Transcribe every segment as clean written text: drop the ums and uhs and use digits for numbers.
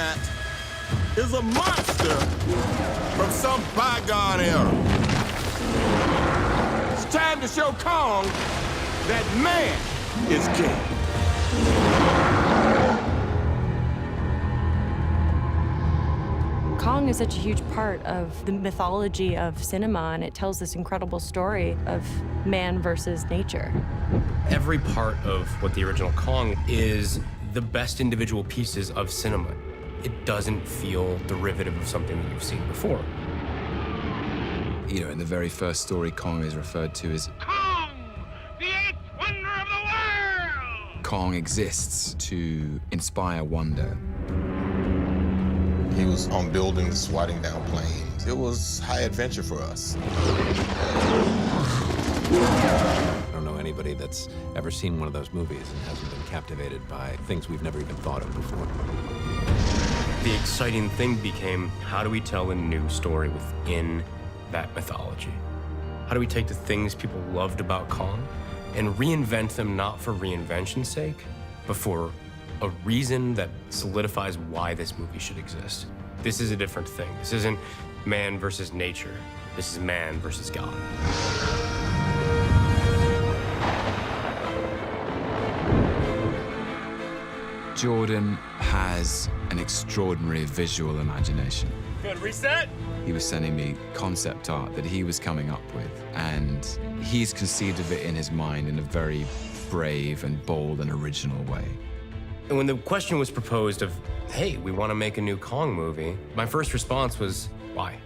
at is a monster from some bygone era. It's time to show Kong that man is king. Kong is such a huge part of the mythology of cinema, and it tells this incredible story of man versus nature. Every part of what the original Kong is the best individual pieces of cinema. It doesn't feel derivative of something that you've seen before. You know, in the very first story, Kong is referred to as Kong, the eighth wonder of the world! Kong exists to inspire wonder. He was on buildings, swatting down planes. It was high adventure for us. I don't know anybody that's ever seen one of those movies and hasn't been captivated by things we've never even thought of before. The exciting thing became, how do we tell a new story within that mythology? How do we take the things people loved about Kong and reinvent them, not for reinvention's sake, but for a reason that solidifies why this movie should exist? This is a different thing. This isn't man versus nature. This is man versus God. Jordan has an extraordinary visual imagination. Good, reset. He was sending me concept art that he was coming up with, and he's conceived of it in his mind in a very brave and bold and original way. And when the question was proposed of, hey, we want to make a new Kong movie, my first response was, why?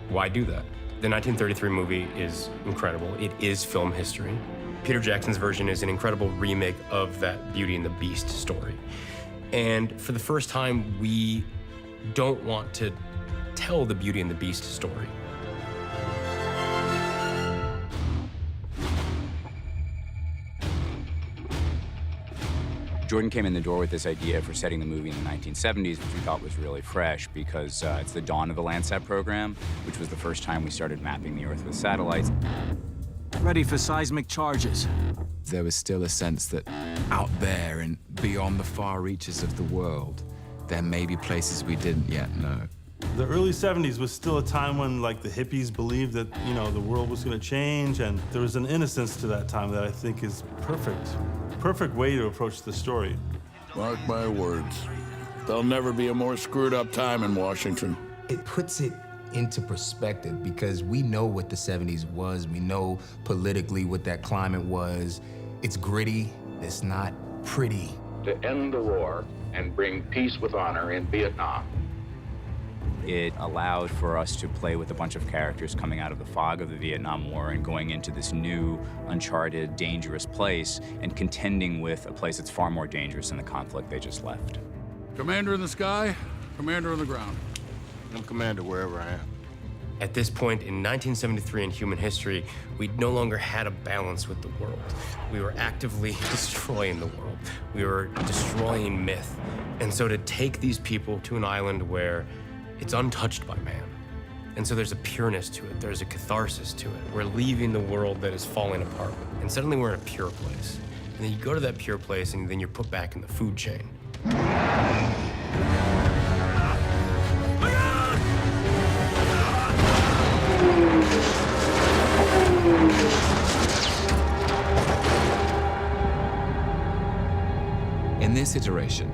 Why do that? The 1933 movie is incredible. It is film history. Peter Jackson's version is an incredible remake of that Beauty and the Beast story. And for the first time, we don't want to tell the Beauty and the Beast story. Jordan came in the door with this idea for setting the movie in the 1970s, which we thought was really fresh because it's the dawn of the Landsat program, which was the first time we started mapping the Earth with satellites. Ready for seismic charges. There was still a sense that out there and beyond the far reaches of the world, there may be places we didn't yet know. The early 70s was still a time when, like, the hippies believed that, you know, the world was going to change, and there was an innocence to that time that I think is perfect. Perfect way to approach the story. Mark my words. There'll never be a more screwed up time in Washington. It puts it into perspective because we know what the 70s was. We know politically what that climate was. It's gritty. It's not pretty. To end the war and bring peace with honor in Vietnam. It allowed for us to play with a bunch of characters coming out of the fog of the Vietnam War and going into this new, uncharted, dangerous place and contending with a place that's far more dangerous than the conflict they just left. Commander in the sky, commander on the ground. I'm commander wherever I am. At this point in 1973 in human history, we no longer had a balance with the world. We were actively destroying the world. We were destroying myth. And so to take these people to an island where it's untouched by man. And so there's a pureness to it. There's a catharsis to it. We're leaving the world that is falling apart. And suddenly we're in a pure place. And then you go to that pure place and then you're put back in the food chain. In this iteration,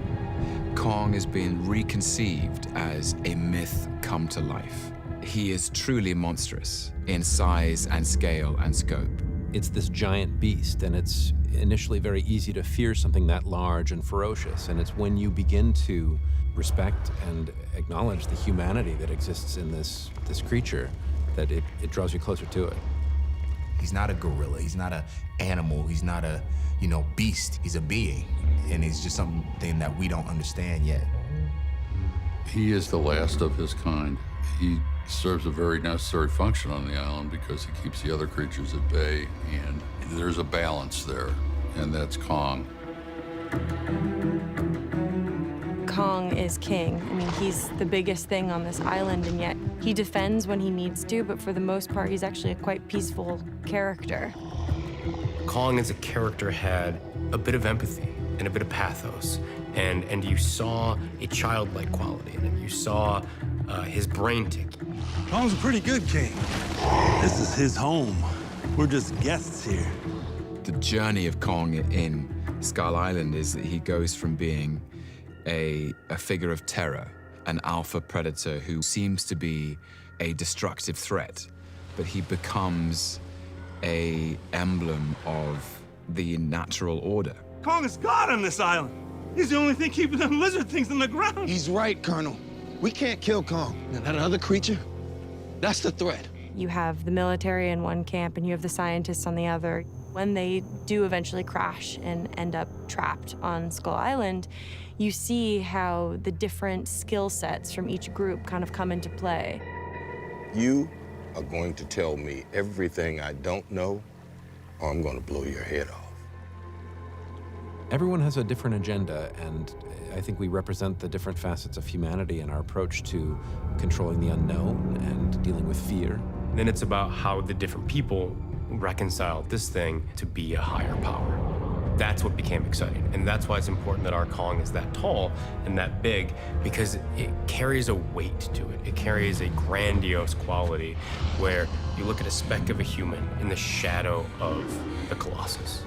Kong is being reconceived as a myth come to life. He is truly monstrous in size and scale and scope. It's this giant beast, and it's initially very easy to fear something that large and ferocious, and it's when you begin to respect and acknowledge the humanity that exists in this creature that it draws you closer to it. He's not a gorilla. He's not an animal. He's not a, beast. He's a being. And it's just something that we don't understand yet. He is the last of his kind. He serves a very necessary function on the island because he keeps the other creatures at bay, and there's a balance there, and that's Kong. Kong is king. I mean, he's the biggest thing on this island, and yet he defends when he needs to, but for the most part, he's actually a quite peaceful character. Kong as a character had a bit of empathy and a bit of pathos. And you saw a childlike quality in it. You saw his brain ticking. Kong's a pretty good king. This is his home. We're just guests here. The journey of Kong in Skull Island is that he goes from being a figure of terror, an alpha predator who seems to be a destructive threat, but he becomes an emblem of the natural order. Kong is God on this island. He's the only thing keeping them lizard things in the ground. He's right, Colonel. We can't kill Kong. And that other creature, that's the threat. You have the military in one camp and you have the scientists on the other. When they do eventually crash and end up trapped on Skull Island, you see how the different skill sets from each group kind of come into play. You are going to tell me everything I don't know, or I'm going to blow your head off. Everyone has a different agenda, and I think we represent the different facets of humanity in our approach to controlling the unknown and dealing with fear. Then it's about how the different people reconcile this thing to be a higher power. That's what became exciting. And that's why it's important that our Kong is that tall and that big, because it carries a weight to it. It carries a grandiose quality where you look at a speck of a human in the shadow of the Colossus.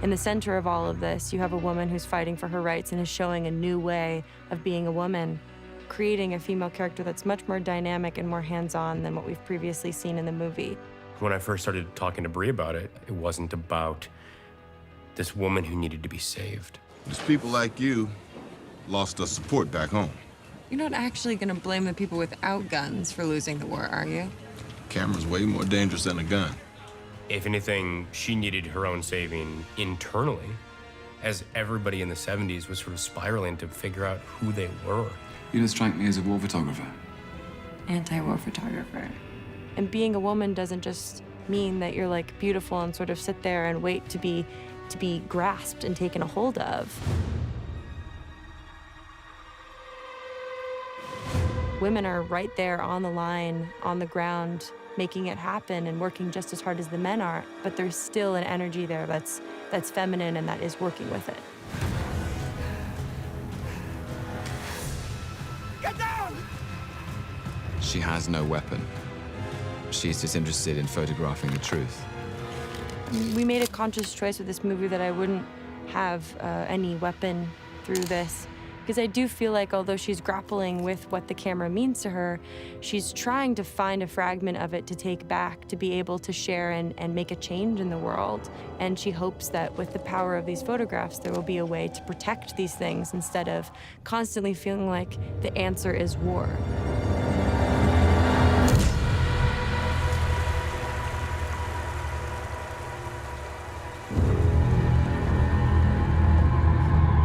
In the center of all of this, you have a woman who's fighting for her rights and is showing a new way of being a woman, creating a female character that's much more dynamic and more hands-on than what we've previously seen in the movie. When I first started talking to Brie about it, it wasn't about this woman who needed to be saved. It's people like you lost us support back home. You're not actually gonna blame the people without guns for losing the war, are you? Camera's way more dangerous than a gun. If anything, she needed her own saving internally, as everybody in the 70s was sort of spiraling to figure out who they were. You don't strike me as a war photographer. Anti-war photographer. And being a woman doesn't just mean that you're like beautiful and sort of sit there and wait to be grasped and taken a hold of. Women are right there on the line, on the ground, making it happen and working just as hard as the men are, but there's still an energy there that's feminine and that is working with it. Get down! She has no weapon. She's just interested in photographing the truth. We made a conscious choice with this movie that I wouldn't have any weapon through this, because I do feel like although she's grappling with what the camera means to her, she's trying to find a fragment of it to take back, to be able to share and make a change in the world. And she hopes that with the power of these photographs, there will be a way to protect these things instead of constantly feeling like the answer is war.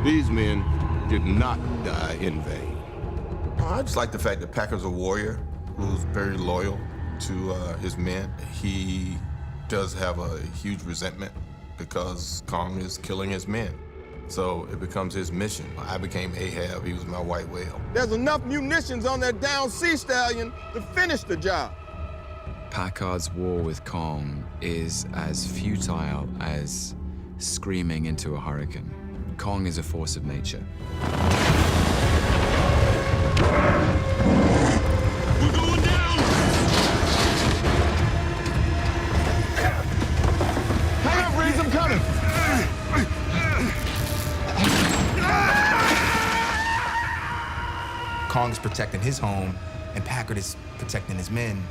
These men did not die in vain. I just like the fact that Packer's a warrior who's very loyal to his men. He does have a huge resentment because Kong is killing his men. So it becomes his mission. I became Ahab, he was my white whale. There's enough munitions on that down sea stallion to finish the job. Packard's war with Kong is as futile as screaming into a hurricane. Kong is a force of nature. We're going down! Hang up, Reeves, I'm coming! Kong's protecting his home, and Packard is protecting his men.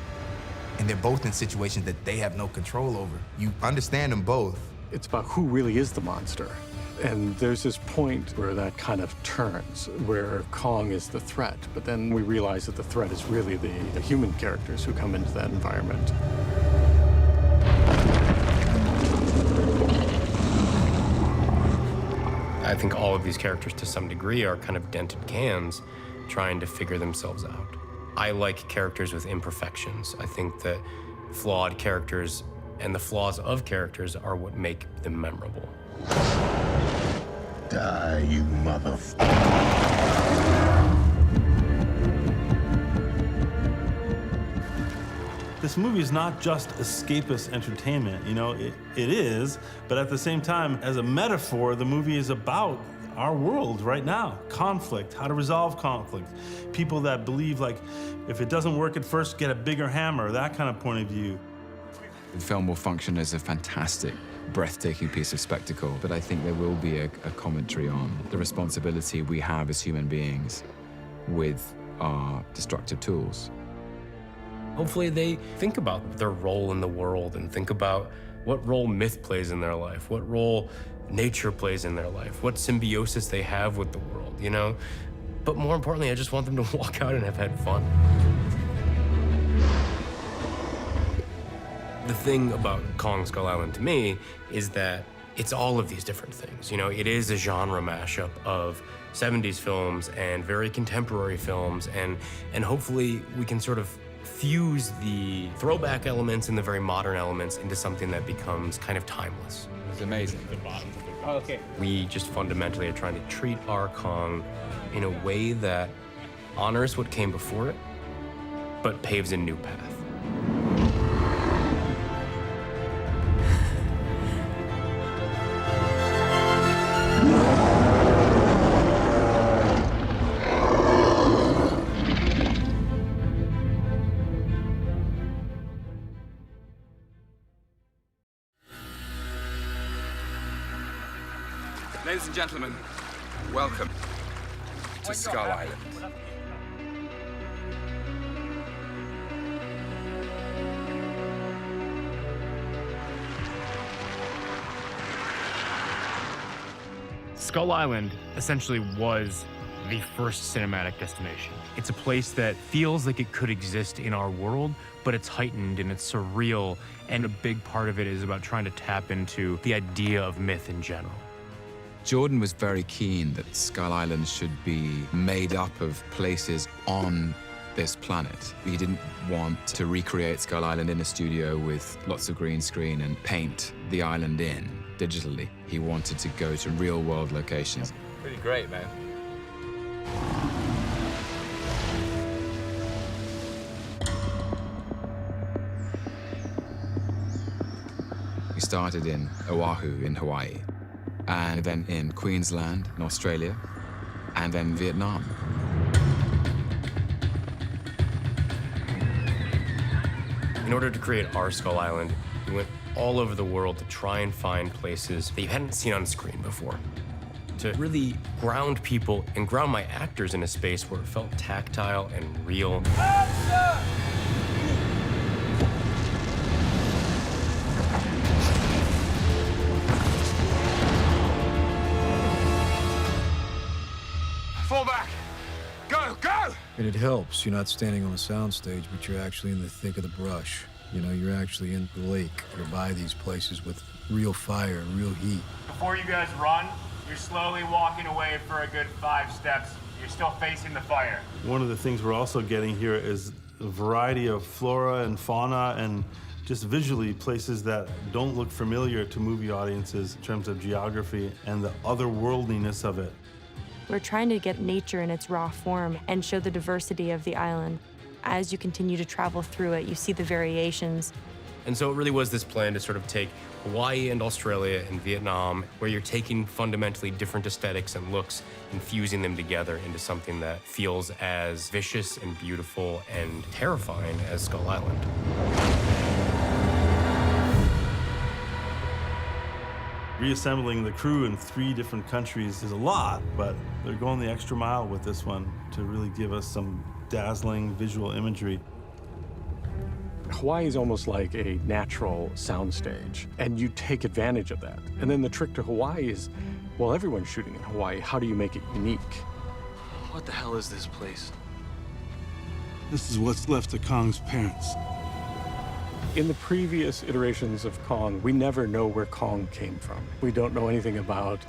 And they're both in situations that they have no control over. You understand them both. It's about who really is the monster. And there's this point where that kind of turns, where Kong is the threat, but then we realize that the threat is really the human characters who come into that environment. I think all of these characters, to some degree, are kind of dented cans trying to figure themselves out. I like characters with imperfections. I think that flawed characters and the flaws of characters are what make them memorable. Die, you motherfucker. This movie is not just escapist entertainment, you know, it is, but at the same time, as a metaphor, the movie is about our world right now. Conflict, how to resolve conflict. People that believe, like, if it doesn't work at first, get a bigger hammer, that kind of point of view. The film will function as a fantastic, breathtaking piece of spectacle, but I think there will be a commentary on the responsibility we have as human beings with our destructive tools. Hopefully they think about their role in the world and think about what role myth plays in their life, what role nature plays in their life, what symbiosis they have with the world, you know? But more importantly, I just want them to walk out and have had fun. The thing about Kong Skull Island to me is that it's all of these different things. You know, it is a genre mashup of 70s films and very contemporary films, and hopefully we can sort of fuse the throwback elements and the very modern elements into something that becomes kind of timeless. It's amazing. Okay. We just fundamentally are trying to treat our Kong in a way that honors what came before it, but paves a new path. Ladies and gentlemen, welcome to Skull Island. Skull Island essentially was the first cinematic destination. It's a place that feels like it could exist in our world, but it's heightened and it's surreal, and a big part of it is about trying to tap into the idea of myth in general. Jordan was very keen that Skull Island should be made up of places on this planet. He didn't want to recreate Skull Island in a studio with lots of green screen and paint the island in digitally. He wanted to go to real-world locations. Pretty great, man. We started in Oahu in Hawaii, and then in Queensland in Australia, and then Vietnam. In order to create our Skull Island, we went all over the world to try and find places that you hadn't seen on screen before. To really ground people and ground my actors in a space where it felt tactile and real. Fall back! Go, go! And it helps. You're not standing on a soundstage, but you're actually in the thick of the brush. You know, you're actually in the lake. You're by these places with real fire, real heat. Before you guys run, you're slowly walking away for a good 5 steps. You're still facing the fire. One of the things we're also getting here is a variety of flora and fauna and just visually places that don't look familiar to movie audiences in terms of geography and the otherworldliness of it. We're trying to get nature in its raw form and show the diversity of the island. As you continue to travel through it, you see the variations. And so it really was this plan to sort of take Hawaii and Australia and Vietnam, where you're taking fundamentally different aesthetics and looks and fusing them together into something that feels as vicious and beautiful and terrifying as Skull Island. Reassembling the crew in 3 different countries is a lot, but they're going the extra mile with this one to really give us some dazzling visual imagery. Hawaii is almost like a natural soundstage, and you take advantage of that. And then the trick to Hawaii is, well, everyone's shooting in Hawaii. How do you make it unique? What the hell is this place? This is what's left of Kong's parents. In the previous iterations of Kong, we never know where Kong came from. We don't know anything about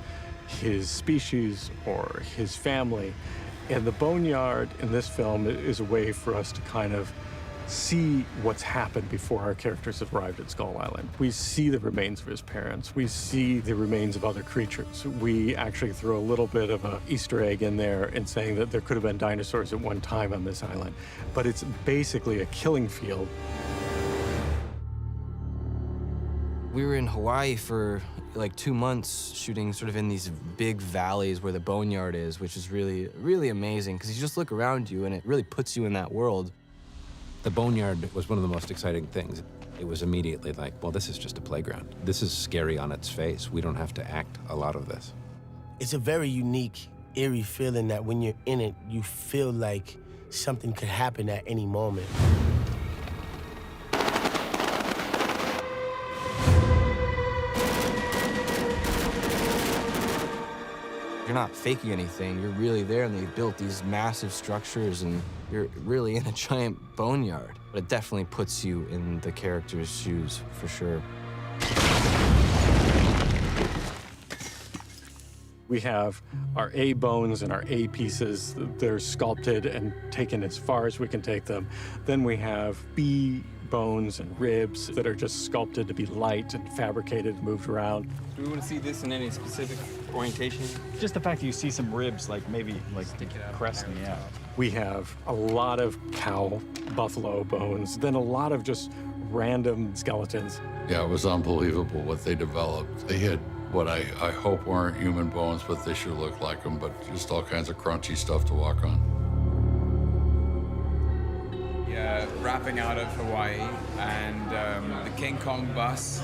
his species or his family. And the boneyard in this film is a way for us to kind of see what's happened before our characters have arrived at Skull Island. We see the remains of his parents. We see the remains of other creatures. We actually throw a little bit of an Easter egg in there in saying that there could have been dinosaurs at one time on this island. But it's basically a killing field. We were in Hawaii for like 2 months shooting sort of in these big valleys where the boneyard is, which is really, really amazing because you just look around you and it really puts you in that world. The boneyard was one of the most exciting things. It was immediately like, well, this is just a playground. This is scary on its face. We don't have to act a lot of this. It's a very unique, eerie feeling that when you're in it, you feel like something could happen at any moment. You're not faking anything. You're really there, and they built these massive structures, and you're really in a giant boneyard. But it definitely puts you in the character's shoes, for sure. We have our A bones and our A pieces. They're sculpted and taken as far as we can take them. Then we have B bones and ribs that are just sculpted to be light and fabricated, moved around. Do we want to see this in any specific orientation? Just the fact that you see some ribs, like maybe like cresting out. We have a lot of cow, buffalo bones, then a lot of just random skeletons. Yeah, it was unbelievable what they developed. They had what I hope weren't human bones, but they sure look like them, but just all kinds of crunchy stuff to walk on. Yeah, wrapping out of Hawaii, and the King Kong bus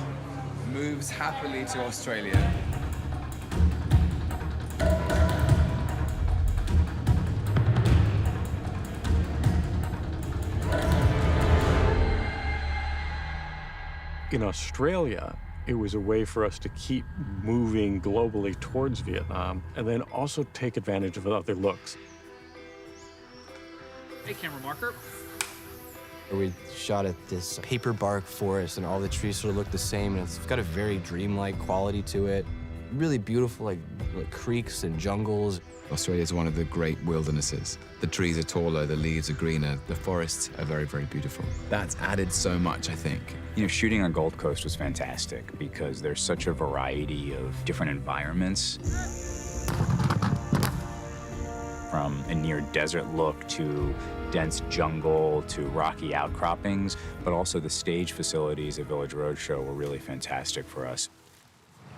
moves happily to Australia. In Australia, it was a way for us to keep moving globally towards Vietnam and then also take advantage of other looks. Hey, camera marker. We shot at this paper bark forest, and all the trees sort of look the same, and it's got a very dreamlike quality to it. Really beautiful, like creeks and jungles. Australia is one of the great wildernesses. The trees are taller, the leaves are greener, the forests are very, very beautiful. That's added so much, I think. You know, shooting on Gold Coast was fantastic because there's such a variety of different environments. From a near desert look to dense jungle to rocky outcroppings, but also the stage facilities at Village Roadshow were really fantastic for us.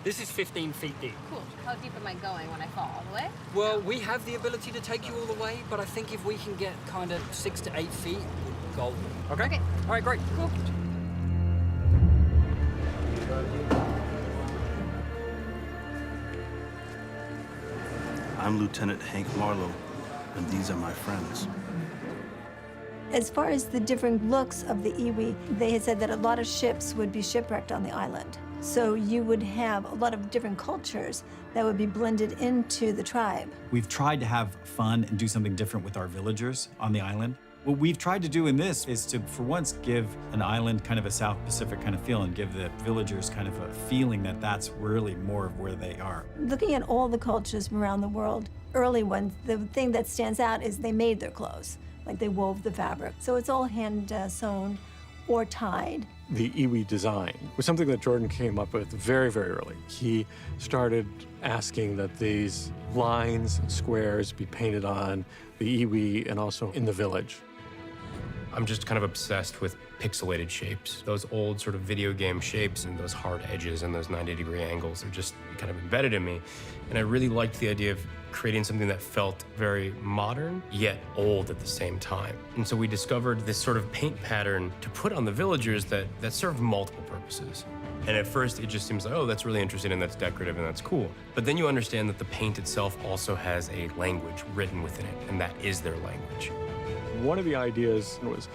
This is 15 feet deep. Cool. How deep am I going when I fall? All the way? Well, we have the ability to take you all the way, but I think if we can get kind of 6 to 8 feet, golden. Okay? All right, great. Cool. I'm Lieutenant Hank Marlowe, and these are my friends. As far as the different looks of the iwi, they had said that a lot of ships would be shipwrecked on the island. So you would have a lot of different cultures that would be blended into the tribe. We've tried to have fun and do something different with our villagers on the island. What we've tried to do in this is to, for once, give an island kind of a South Pacific kind of feel and give the villagers kind of a feeling that that's really more of where they are. Looking at all the cultures from around the world, early ones, the thing that stands out is they made their clothes, like they wove the fabric. So it's all hand sewn or tied. The iwi design was something that Jordan came up with very, very early. He started asking that these lines and squares be painted on the iwi and also in the village. I'm just kind of obsessed with pixelated shapes. Those old sort of video game shapes and those hard edges and those 90-degree angles are just kind of embedded in me. And I really liked the idea of creating something that felt very modern, yet old at the same time. And so we discovered this sort of paint pattern to put on the villagers that served multiple purposes. And at first, it just seems like, oh, that's really interesting and that's decorative and that's cool. But then you understand that the paint itself also has a language written within it, and that is their language. One of the ideas was,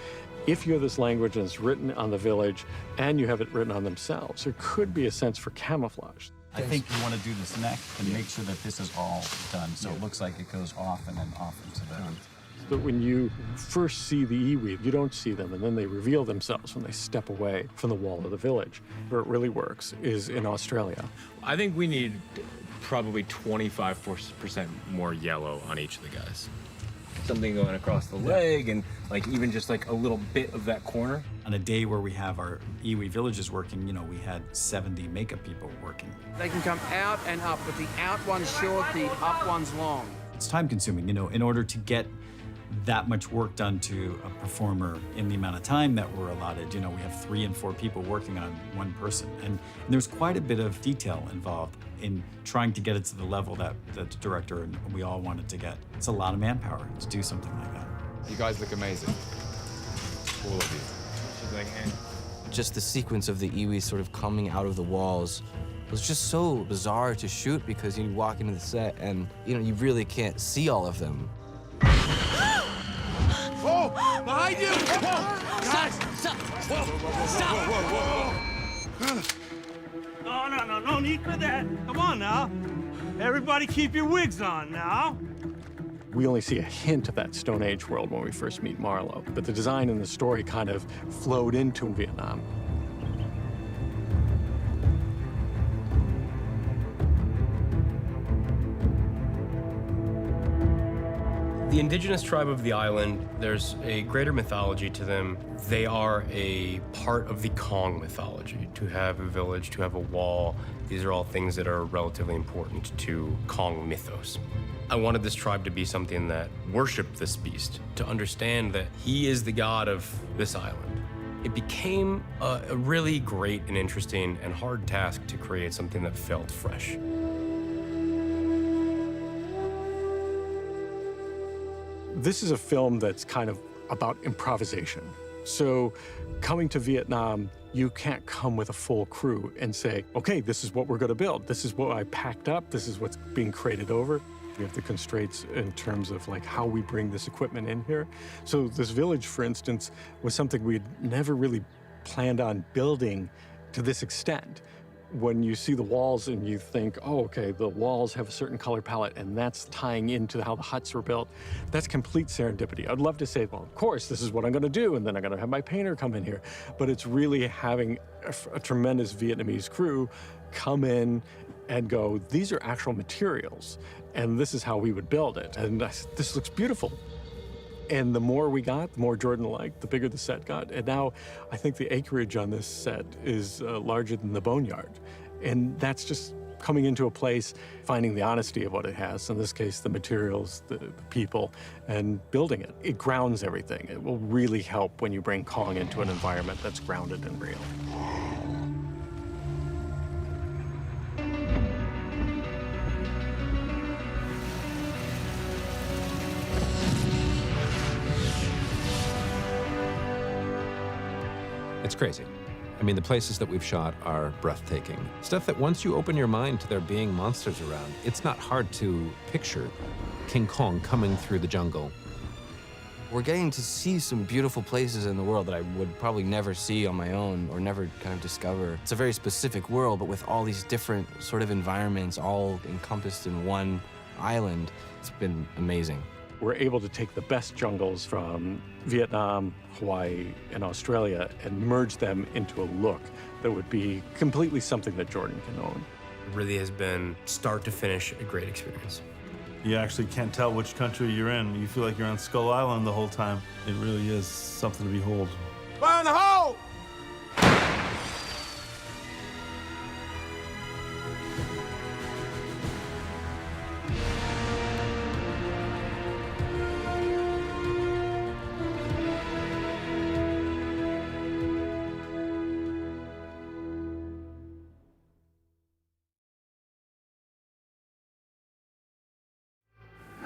if you have this language and it's written on the village and you have it written on themselves, there could be a sense for camouflage. I think you want to do this neck and make sure that this is all done, so it looks like it goes off and then off into the... But when you first see the iwi, you don't see them, and then they reveal themselves when they step away from the wall of the village. Where it really works is in Australia. I think we need probably 25% more yellow on each of the guys. Something going across the leg and like even just like a little bit of that corner. On a day where we have our iwi villages working, you know, we had 70 makeup people working. They can come out and up, but the out one's short, the up one's long. It's time consuming, you know, in order to get that much work done to a performer in the amount of time that we're allotted. You know, we have 3 and 4 people working on one person. And there's quite a bit of detail involved in trying to get it to the level that the director and we all wanted to get. It's a lot of manpower to do something like that. You guys look amazing. All of you. She's like, Just the sequence of the iwi sort of coming out of the walls was just so bizarre to shoot because you walk into the set and, you know, you really can't see all of them. Oh! Behind you! Guys! Stop! Whoa! Stop! No need for that. Come on now. Everybody keep your wigs on now. We only see a hint of that Stone Age world when we first meet Marlowe, but the design and the story kind of flowed into Vietnam. The indigenous tribe of the island, there's a greater mythology to them. They are a part of the Kong mythology. To have a village, to have a wall, these are all things that are relatively important to Kong mythos. I wanted this tribe to be something that worshiped this beast, to understand that he is the god of this island. It became a really great and interesting and hard task to create something that felt fresh. This is a film that's kind of about improvisation. So coming to Vietnam, you can't come with a full crew and say, okay, this is what we're gonna build. This is what I packed up. This is what's being created over. We have the constraints in terms of like how we bring this equipment in here. So this village, for instance, was something we'd never really planned on building to this extent. When you see the walls and you think, oh, okay, the walls have a certain color palette and that's tying into how the huts were built, that's complete serendipity. I'd love to say, well, of course, this is what I'm gonna do, and then I'm gonna have my painter come in here. But it's really having a tremendous Vietnamese crew come in and go, these are actual materials, and this is how we would build it. And this looks beautiful. And the more we got, the more Jordan liked, the bigger the set got. And now I think the acreage on this set is larger than the boneyard. And that's just coming into a place, finding the honesty of what it has, in this case, the materials, the people, and building it. It grounds everything. It will really help when you bring Kong into an environment that's grounded and real. It's crazy. I mean, the places that we've shot are breathtaking. Stuff that once you open your mind to there being monsters around, it's not hard to picture King Kong coming through the jungle. We're getting to see some beautiful places in the world that I would probably never see on my own or never kind of discover. It's a very specific world, but with all these different sort of environments all encompassed in one island, it's been amazing. We're able to take the best jungles from Vietnam, Hawaii, and Australia and merge them into a look that would be completely something that Jordan can own. It really has been, start to finish, a great experience. You actually can't tell which country you're in. You feel like you're on Skull Island the whole time. It really is something to behold. Fire in the hole!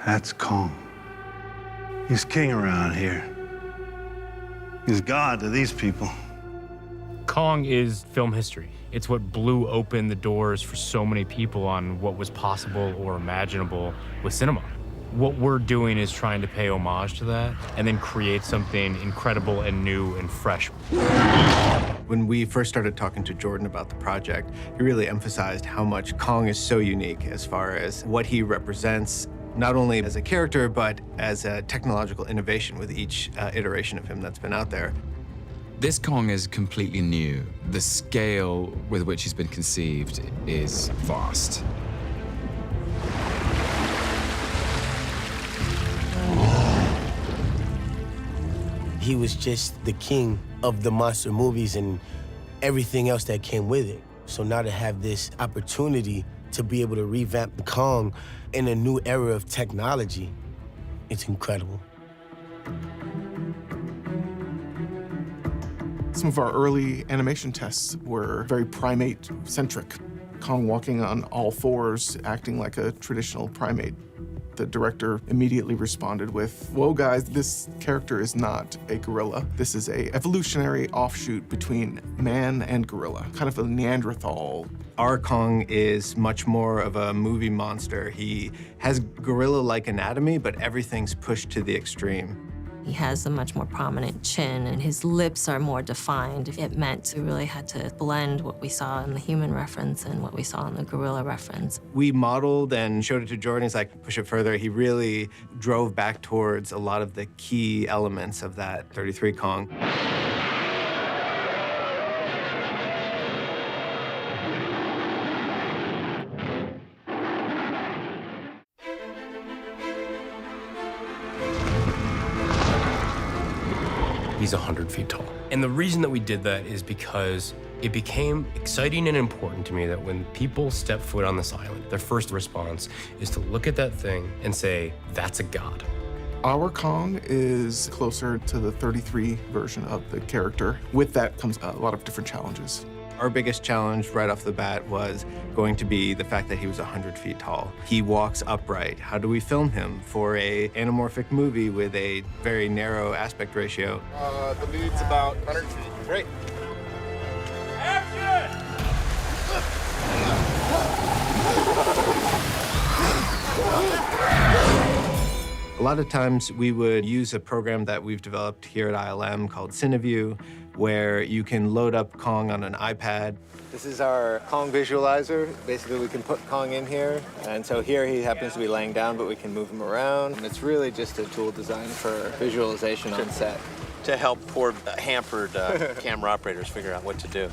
That's Kong. He's king around here. He's God to these people. Kong is film history. It's what blew open the doors for so many people on what was possible or imaginable with cinema. What we're doing is trying to pay homage to that and then create something incredible and new and fresh. When we first started talking to Jordan about the project, he really emphasized how much Kong is so unique as far as what he represents, not only as a character, but as a technological innovation with each iteration of him that's been out there. This Kong is completely new. The scale with which he's been conceived is vast. He was just the king of the monster movies and everything else that came with it. So now to have this opportunity to be able to revamp the Kong in a new era of technology, it's incredible. Some of our early animation tests were very primate-centric. Kong walking on all fours, acting like a traditional primate. The director immediately responded with, "Whoa, guys, this character is not a gorilla. This is a evolutionary offshoot between man and gorilla, kind of a Neanderthal." Our Kong is much more of a movie monster. He has gorilla-like anatomy, but everything's pushed to the extreme. He has a much more prominent chin, and his lips are more defined. It meant we really had to blend what we saw in the human reference and what we saw in the gorilla reference. We modeled and showed it to Jordan. He's like, push it further. He really drove back towards a lot of the key elements of that 33 Kong. He's 100 feet tall. And the reason that we did that is because it became exciting and important to me that when people step foot on this island, their first response is to look at that thing and say, that's a god. Our Kong is closer to the 33 version of the character. With that comes a lot of different challenges. Our biggest challenge right off the bat was going to be the fact that he was 100 feet tall. He walks upright. How do we film him for a anamorphic movie with a very narrow aspect ratio? The lead's about 100 feet. Great. Action! A lot of times we would use a program that we've developed here at ILM called CineView, where you can load up Kong on an iPad. This is our Kong visualizer. Basically, we can put Kong in here, and so here he happens to be laying down, but we can move him around. And it's really just a tool designed for visualization on set. To help poor hampered camera operators figure out what to do.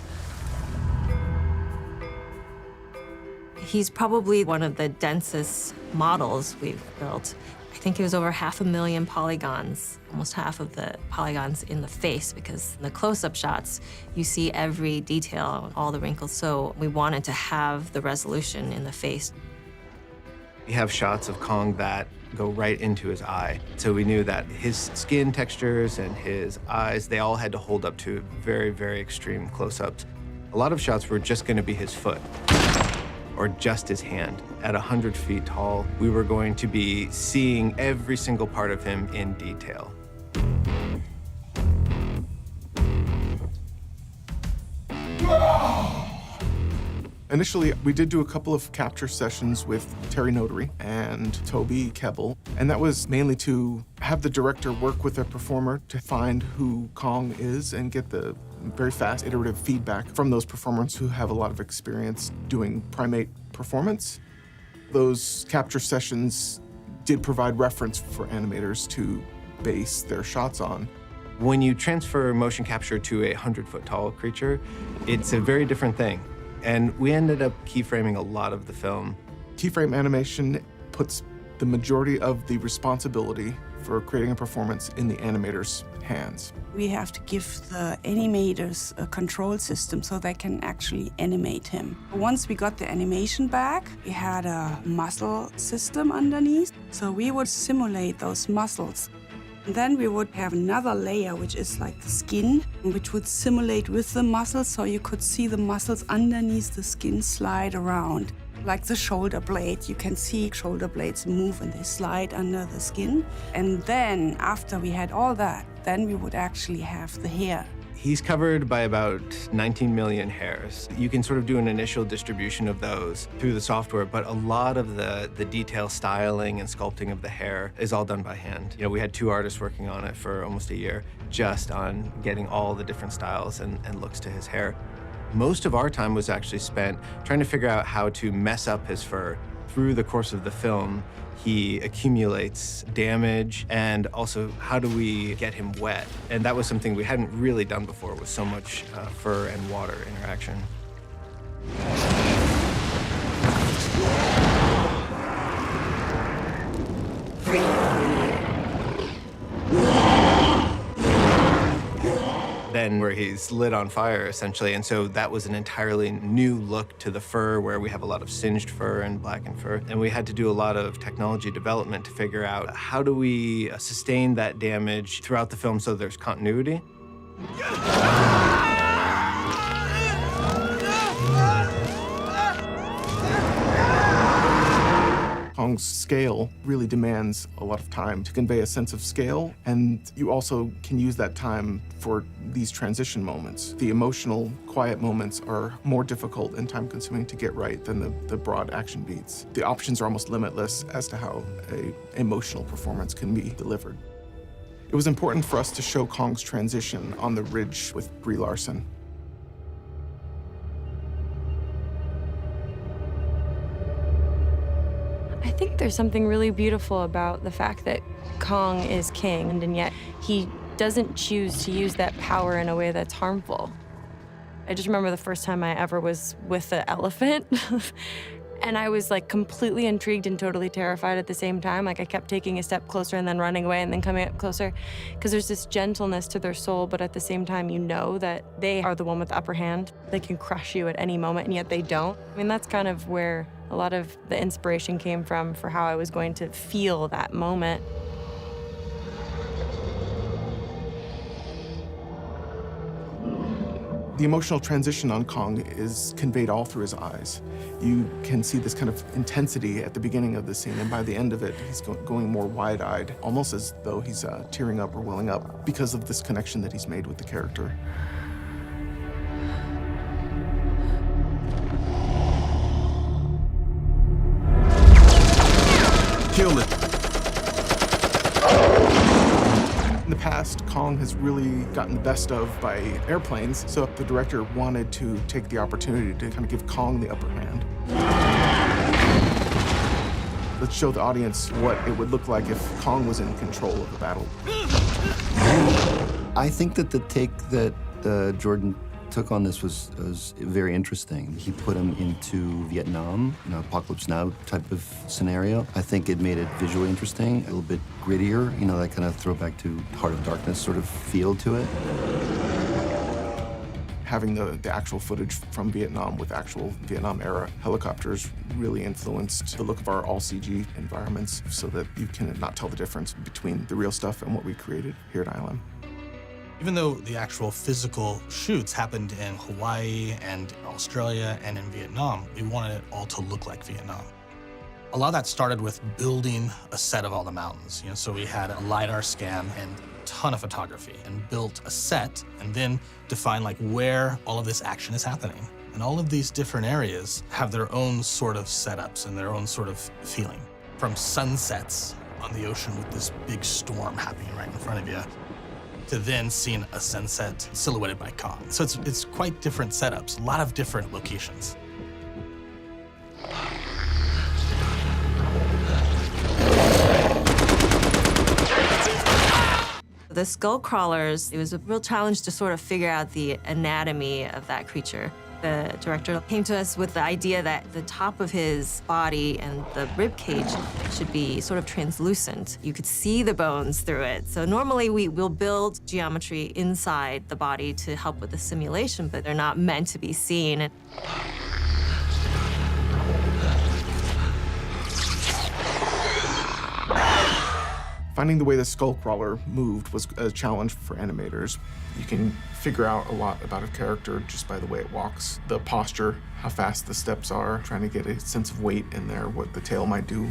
He's probably one of the densest models we've built. I think it was over 500,000 polygons, almost half of the polygons in the face, because in the close-up shots, you see every detail, all the wrinkles. So we wanted to have the resolution in the face. We have shots of Kong that go right into his eye. So we knew that his skin textures and his eyes, they all had to hold up to very, very extreme close-ups. A lot of shots were just going to be his foot or just his hand. At 100 feet tall, we were going to be seeing every single part of him in detail. Initially, we did do a couple of capture sessions with Terry Notary and Toby Kebbell, and that was mainly to have the director work with a performer to find who Kong is and get the very fast iterative feedback from those performers who have a lot of experience doing primate performance. Those capture sessions did provide reference for animators to base their shots on. When you transfer motion capture to a 100-foot tall creature, it's a very different thing. And we ended up keyframing a lot of the film. Keyframe animation puts the majority of the responsibility for creating a performance in the animator's hands. We have to give the animators a control system so they can actually animate him. Once we got the animation back, we had a muscle system underneath, so we would simulate those muscles. And then we would have another layer, which is like the skin, which would simulate with the muscles, so you could see the muscles underneath the skin slide around. Like the shoulder blade, you can see shoulder blades move and they slide under the skin. And then, after we had all that, then we would actually have the hair. He's covered by about 19 million hairs. You can sort of do an initial distribution of those through the software, but a lot of the detail styling and sculpting of the hair is all done by hand. You know, we had 2 artists working on it for almost a year, just on getting all the different styles and looks to his hair. Most of our time was actually spent trying to figure out how to mess up his fur. Through the course of the film, he accumulates damage, and also how do we get him wet? And that was something we hadn't really done before with so much fur and water interaction. den where he's lit on fire, essentially. And so that was an entirely new look to the fur, where we have a lot of singed fur and blackened fur. And we had to do a lot of technology development to figure out how do we sustain that damage throughout the film so there's continuity. Kong's scale really demands a lot of time to convey a sense of scale, and you also can use that time for these transition moments. The emotional, quiet moments are more difficult and time-consuming to get right than the broad action beats. The options are almost limitless as to how an emotional performance can be delivered. It was important for us to show Kong's transition on the ridge with Brie Larson. I think there's something really beautiful about the fact that Kong is king, and yet he doesn't choose to use that power in a way that's harmful. I just remember the first time I ever was with the elephant, and I was like completely intrigued and totally terrified at the same time. Like I kept taking a step closer and then running away and then coming up closer, because there's this gentleness to their soul, but at the same time you know that they are the one with the upper hand. They can crush you at any moment, and yet they don't. I mean, that's kind of where a lot of the inspiration came from for how I was going to feel that moment. The emotional transition on Kong is conveyed all through his eyes. You can see this kind of intensity at the beginning of the scene, and by the end of it, he's going more wide-eyed, almost as though he's tearing up or welling up because of this connection that he's made with the character. Killed it. In the past, Kong has really gotten the best of by airplanes, so the director wanted to take the opportunity to kind of give Kong the upper hand. Let's show the audience what it would look like if Kong was in control of the battle. I think that the take that Jordan took on this was very interesting. He put him into Vietnam, Apocalypse Now type of scenario. I think it made it visually interesting, a little bit grittier, that kind of throwback to Heart of Darkness sort of feel to it. Having the actual footage from Vietnam with actual Vietnam-era helicopters really influenced the look of our all-CG environments so that you can not tell the difference between the real stuff and what we created here at ILM. Even though the actual physical shoots happened in Hawaii and Australia and in Vietnam, we wanted it all to look like Vietnam. A lot of that started with building a set of all the mountains. So we had a LiDAR scan and a ton of photography and built a set and then defined like where all of this action is happening. And all of these different areas have their own sort of setups and their own sort of feeling. From sunsets on the ocean with this big storm happening right in front of you, to then seeing a sunset silhouetted by Kong. So it's quite different setups, a lot of different locations. The skull crawlers, it was a real challenge to sort of figure out the anatomy of that creature. The director came to us with the idea that the top of his body and the rib cage should be sort of translucent. You could see the bones through it. So normally we will build geometry inside the body to help with the simulation, but they're not meant to be seen. Finding the way the skull crawler moved was a challenge for animators. You can figure out a lot about a character just by the way it walks, the posture, how fast the steps are, trying to get a sense of weight in there, what the tail might do.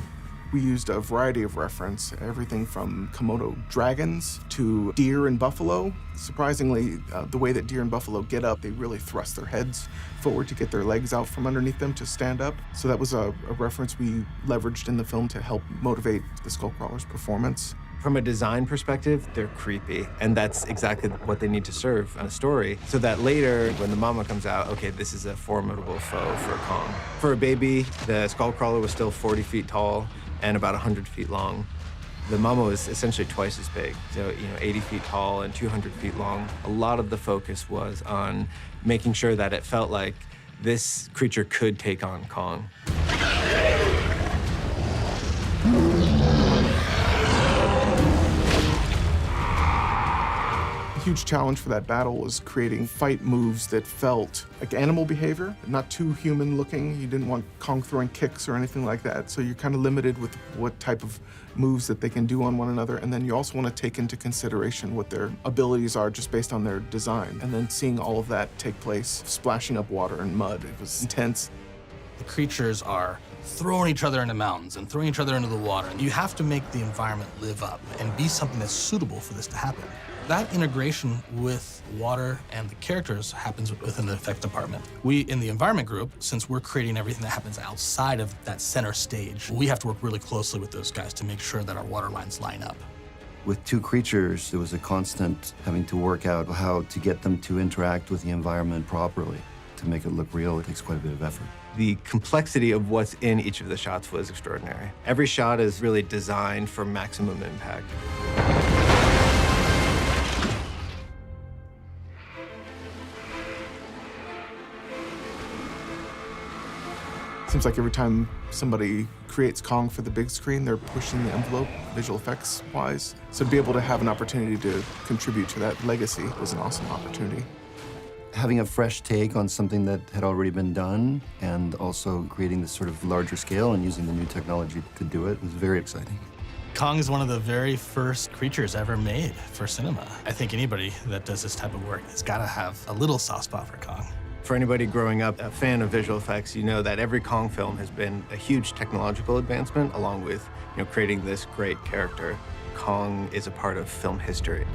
We used a variety of reference, everything from Komodo dragons to deer and buffalo. Surprisingly, the way that deer and buffalo get up, they really thrust their heads forward to get their legs out from underneath them to stand up. So that was a reference we leveraged in the film to help motivate the Skullcrawler's performance. From a design perspective, they're creepy, and that's exactly what they need to serve in a story, so that later, when the mama comes out, okay, this is a formidable foe for Kong. For a baby, the Skullcrawler was still 40 feet tall and about 100 feet long. The mama was essentially twice as big, so 80 feet tall and 200 feet long. A lot of the focus was on making sure that it felt like this creature could take on Kong. huge challenge for that battle was creating fight moves that felt like animal behavior, not too human looking. You didn't want Kong throwing kicks or anything like that, so you're kind of limited with what type of moves that they can do on one another, and then you also want to take into consideration what their abilities are just based on their design, and then seeing all of that take place, splashing up water and mud. It was intense. The creatures are throwing each other into mountains and throwing each other into the water. You have to make the environment live up and be something that's suitable for this to happen. That integration with water and the characters happens within the effects department. We, in the environment group, since we're creating everything that happens outside of that center stage, we have to work really closely with those guys to make sure that our water lines line up. With two creatures, there was a constant having to work out how to get them to interact with the environment properly. To make it look real, it takes quite a bit of effort. The complexity of what's in each of the shots was extraordinary. Every shot is really designed for maximum impact. Seems like every time somebody creates Kong for the big screen, they're pushing the envelope, visual effects-wise. So to be able to have an opportunity to contribute to that legacy was an awesome opportunity. Having a fresh take on something that had already been done and also creating this sort of larger scale and using the new technology to do it was very exciting. Kong is one of the very first creatures ever made for cinema. I think anybody that does this type of work has got to have a little soft spot for Kong. For anybody growing up a fan of visual effects, you know that every Kong film has been a huge technological advancement along with, creating this great character. Kong is a part of film history.